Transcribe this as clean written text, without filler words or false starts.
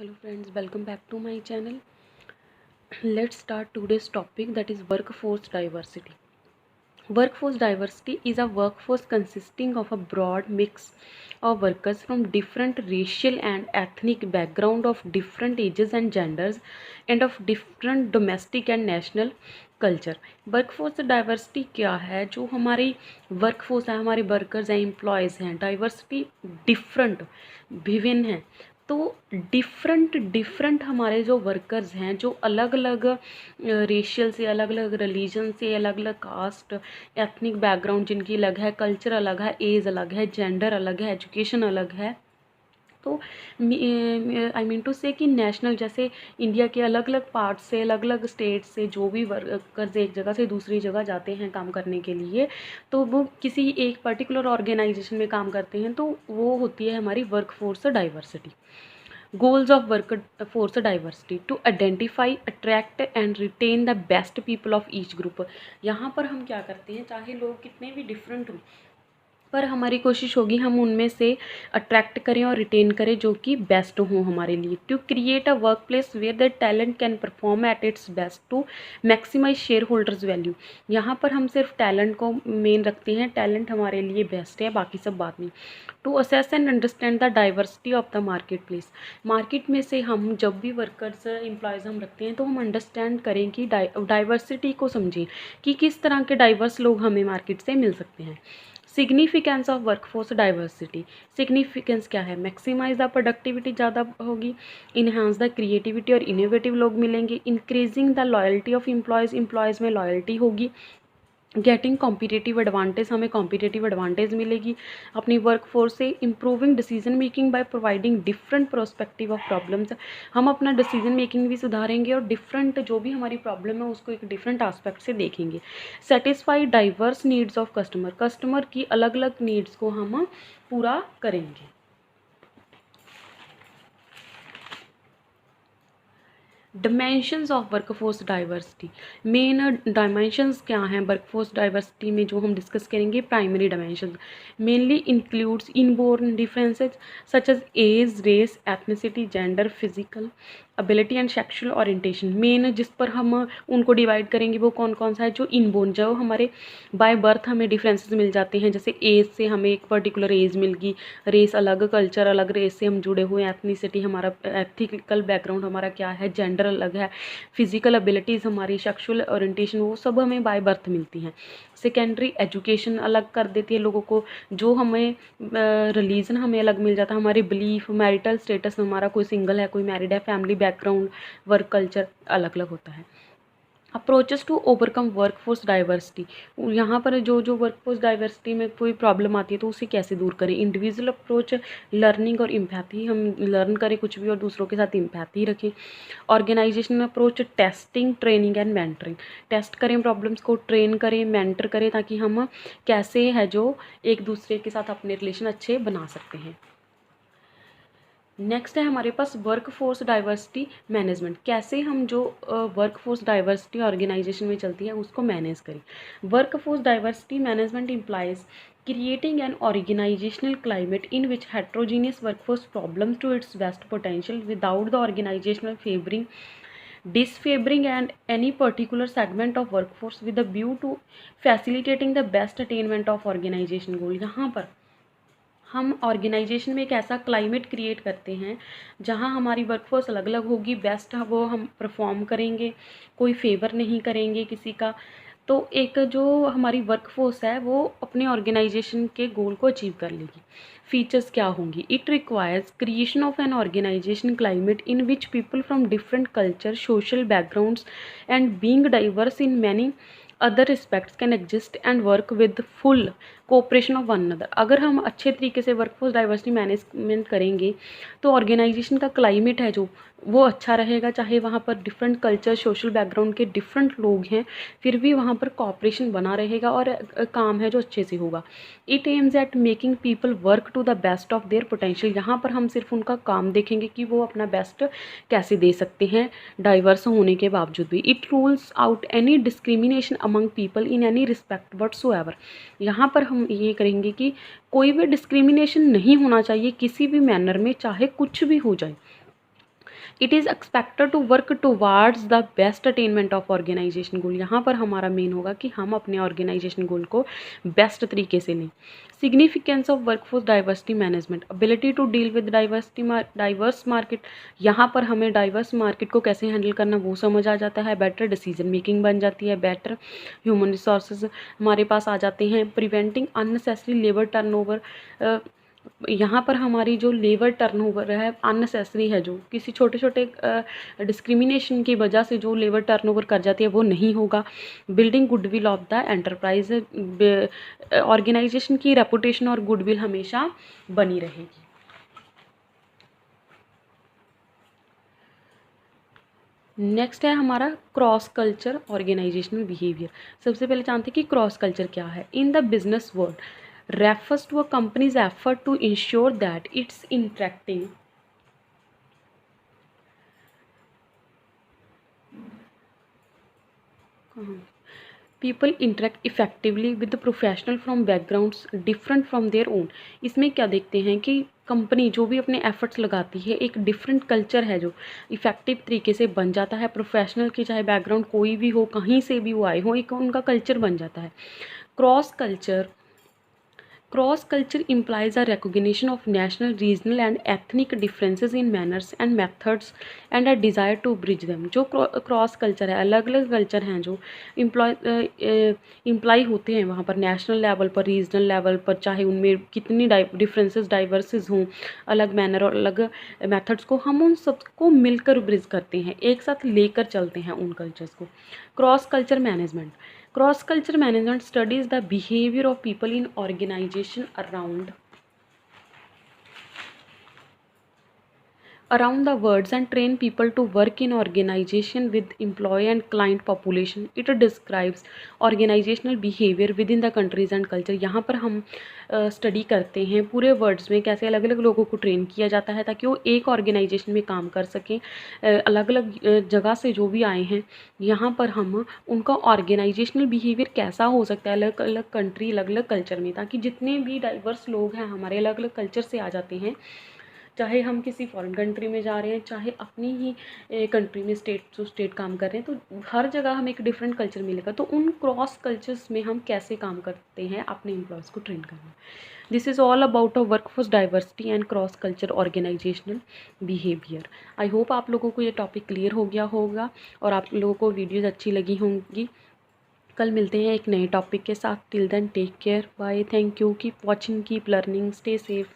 Hello friends, welcome back to my channel. Let's start today's topic, that is workforce diversity. Workforce diversity is a workforce consisting of a broad mix of workers from different racial and ethnic background, of different ages and genders, and of different domestic and national culture. Workforce diversity क्या है? जो हमारी workforce है, हमारे workers हैं, employees हैं, diversity different विभिन्न है. तो डिफरेंट हमारे जो वर्कर्स हैं, जो अलग अलग रेशियल से, अलग अलग रिलीजन से, अलग अलग कास्ट, एथनिक बैकग्राउंड जिनकी अलग है, कल्चर अलग है, एज अलग है, जेंडर अलग है, एजुकेशन अलग है. तो आई मीन टू से कि नेशनल, जैसे इंडिया के अलग अलग पार्ट से, अलग अलग स्टेट से जो भी वर्कर्स एक जगह से दूसरी जगह जाते हैं काम करने के लिए, तो वो किसी एक पर्टिकुलर ऑर्गेनाइजेशन में काम करते हैं, तो वो होती है हमारी workforce diversity. Goals of workforce diversity: to identify, attract and retain the best people of each group. यहाँ पर हम क्या करते हैं, चाहे लोग कितने भी डिफरेंट हों, पर हमारी कोशिश होगी हम उनमें से अट्रैक्ट करें और रिटेन करें जो कि बेस्ट हों हमारे लिए. To create a work place where the talent can perform at its best to maximise share holders value. यहाँ पर हम सिर्फ टैलेंट को मेन रखते हैं, टैलेंट हमारे लिए बेस्ट है, बाकी सब बाद में. To assess and understand the diversity of the market place. Market में से हम जब भी वर्कर्स एम्प्लॉयज़ हम रखते हैं, तो हम अंडरस्टैंड करें कि डाइवर्सिटी को समझें कि किस तरह के डाइवर्स लोग हमें मार्केट से मिल सकते हैं. Significance of workforce diversity. Significance क्या है? मैक्सिमाइज द प्रोडक्टिविटी ज़्यादा होगी, इन्हांस द क्रिएटिविटी और इनोवेटिव लोग मिलेंगे, increasing the loyalty of employees में लॉयल्टी होगी, गेटिंग कॉम्पिटेटिव एडवांटेज, हमें कॉम्पिटेटिव एडवांटेज मिलेगी अपनी वर्क फोर्स से. Improving decision making by providing different prospective of problems. हम अपना डिसीजन मेकिंग भी सुधारेंगे और डिफरेंट जो भी हमारी प्रॉब्लम है उसको एक डिफरेंट आस्पेक्ट से देखेंगे. Satisfy diverse needs of customer. Customer की अलग अलग नीड्स को हम पूरा करेंगे. Dimensions of workforce diversity. Main dimensions क्या हैं वर्कफोर्स डाइवर्सिटी में जो हम डिस्कस करेंगे? Primary dimensions mainly includes inborn differences such as age, race, ethnicity, gender, physical ability and sexual orientation. Main जिस पर हम उनको डिवाइड करेंगे वो कौन कौन सा है? जो इनबोर्न, जो हमारे बाय बर्थ हमें डिफरेंसेस मिल जाते हैं, जैसे एज से हमें एक पर्टिकुलर एज मिल गई, रेस अलग, कल्चर अलग, रेस से हम जुड़े हुए, एथनिसिटी हमारा एथिकल बैकग्राउंड हमारा क्या है, जेंडर अलग है, फिजिकल एबिलिटीज़ हमारी, सेक्शुअल ओरिएंटेशन, वो सब हमें बाय बर्थ मिलती हैं. सेकेंडरी एजुकेशन अलग कर देती है लोगों को, जो हमें रिलीजन हमें अलग मिल जाता है, हमारे बिलीफ, मैरिटल स्टेटस हमारा, कोई सिंगल है कोई मैरिड है, फैमिली बैकग्राउंड, वर्क कल्चर अलग अलग होता है. Approaches to overcome workforce diversity. यहाँ पर जो वर्कफोर्स डाइवर्सिटी में कोई प्रॉब्लम आती है तो उसे कैसे दूर करें? इंडिविजुअल अप्रोच, लर्निंग और इम्पैथी, हम लर्न करें कुछ भी और दूसरों के साथ इम्पैथी रखें. Organisation approach, testing, training and mentoring. Test करें प्रॉब्लम्स को, ट्रेन करें, मेंटर करें, ताकि हम कैसे है जो एक दूसरे के साथ अपने रिलेशन अच्छे बना सकते हैं. नेक्स्ट है हमारे पास वर्क फोर्स डाइवर्सिटी मैनेजमेंट. कैसे हम जो वर्क फोर्स डाइवर्सिटी ऑर्गेनाइजेशन में चलती है उसको मैनेज करें. Work force diversity management implies creating an organizational climate in which heterogeneous workforce problems to its best potential without the organizational disfavoring and any particular segment of workforce with a view to facilitating the best attainment of organization goal. यहाँ पर हम organisation में एक ऐसा climate create करते हैं जहां हमारी वर्कफोर्स अलग अलग होगी, बेस्ट वो हम परफॉर्म करेंगे, कोई फेवर नहीं करेंगे किसी का. तो एक जो हमारी वर्कफोर्स है वो अपने ऑर्गेनाइजेशन के गोल को अचीव कर लेगी. फीचर्स क्या होंगी? It requires creation of an organisation climate in which people from different culture, social backgrounds and being diverse in many other respects can exist and work with full cooperation of one another. अगर हम अच्छे तरीके से workforce diversity management करेंगे तो organisation का climate है जो वो अच्छा रहेगा, चाहे वहाँ पर डिफरेंट कल्चर, सोशल बैकग्राउंड के डिफरेंट लोग हैं, फिर भी वहाँ पर कोऑपरेशन बना रहेगा और काम है जो अच्छे से होगा. It aims at making people work to the best of their potential. यहाँ पर हम सिर्फ उनका काम देखेंगे कि वो अपना बेस्ट कैसे दे सकते हैं डाइवर्स होने के बावजूद भी. It rules out any discrimination among people in any respect whatsoever. यहाँ पर हम ये करेंगे कि कोई भी डिस्क्रिमिनेशन नहीं होना चाहिए किसी भी मैनर में, चाहे कुछ भी हो जाए. It is expected to work towards the best attainment of organisation goal. यहाँ पर हमारा मेन होगा कि हम अपने ऑर्गेनाइजेशन गोल को बेस्ट तरीके से लें। Significance of workforce diversity management, ability to deal with diverse market. यहाँ पर हमें डाइवर्स मार्केट को कैसे हैंडल करना वो समझ आ जाता है। बेटर डिसीजन मेकिंग बन जाती है, बेटर ह्यूमन रिसोर्सेज हमारे पास आ जाते हैं। प्रिवेंटिंग अननेसेसरी लेबर टर्नओवर, यहाँ पर हमारी जो लेबर टर्नओवर है अननेसेसरी है, जो किसी छोटे छोटे डिस्क्रिमिनेशन की वजह से जो लेबर टर्नओवर कर जाती है वो नहीं होगा। Building goodwill of the enterprise, organisation की रेपुटेशन और गुडविल हमेशा बनी रहेगी। नेक्स्ट है हमारा क्रॉस कल्चर ऑर्गेनाइजेशनल बिहेवियर। सबसे पहले जानते हैं कि क्रॉस कल्चर क्या है। In the business world refers to a company's effort to ensure that it's interacting people interact effectively with the professional from backgrounds different from their own। इसमें क्या देखते हैं कि कंपनी जो भी अपने एफर्ट्स लगाती है, एक डिफरेंट कल्चर है जो इफ़ेक्टिव तरीके से बन जाता है। प्रोफेशनल की चाहे बैकग्राउंड कोई भी हो, कहीं से भी वो आए हो, एक उनका कल्चर बन जाता है। Cross culture implies a recognition of national, regional and ethnic differences in manners and methods and a desire to bridge them। जो क्रॉस कल्चर है, अलग अलग कल्चर हैं जो इम्प्लाई होते हैं वहाँ पर, नेशनल लेवल पर, रीजनल लेवल पर, चाहे उनमें कितनी डिफरेंसेस डाइवर्सेस हों, अलग मैनर और अलग मेथड्स को हम उन सबको मिलकर ब्रिज करते हैं, एक साथ लेकर चलते हैं उन कल्चर्स को। Cross culture management, cross culture management studies the behavior of people in organization around the world and train people to work in organization with employee and client population। It describes organizational behavior within the countries and culture। यहाँ पर हम study करते हैं पूरे words में कैसे अलग अलग लोगों को ट्रेन किया जाता है ताकि वो एक ऑर्गेनाइजेशन में काम कर सकें। अलग अलग जगह से जो भी आए हैं, यहाँ पर हम उनका ऑर्गेनाइजेशनल बिहेवियर कैसा हो सकता है अलग अलग कंट्री, अलग अलग कल्चर में, ताकि जितने भी डाइवर्स लोग हैं हमारे अलग अलग कल्चर से आ जाते हैं, चाहे हम किसी फॉरेन कंट्री में जा रहे हैं, चाहे अपनी ही कंट्री में स्टेट टू स्टेट काम कर रहे हैं, तो हर जगह हमें एक डिफरेंट कल्चर मिलेगा। तो उन क्रॉस कल्चर्स में हम कैसे काम करते हैं अपने एम्प्लॉयज़ को ट्रेन करना। This is all about a workforce diversity and cross culture organisational behaviour. I hope आप लोगों को ये टॉपिक क्लियर हो गया होगा और आप लोगों को वीडियोज़ अच्छी लगी होंगी। कल मिलते हैं एक नए टॉपिक के साथ। Till then take care, bye, thank you, keep watching, keep learning, stay safe.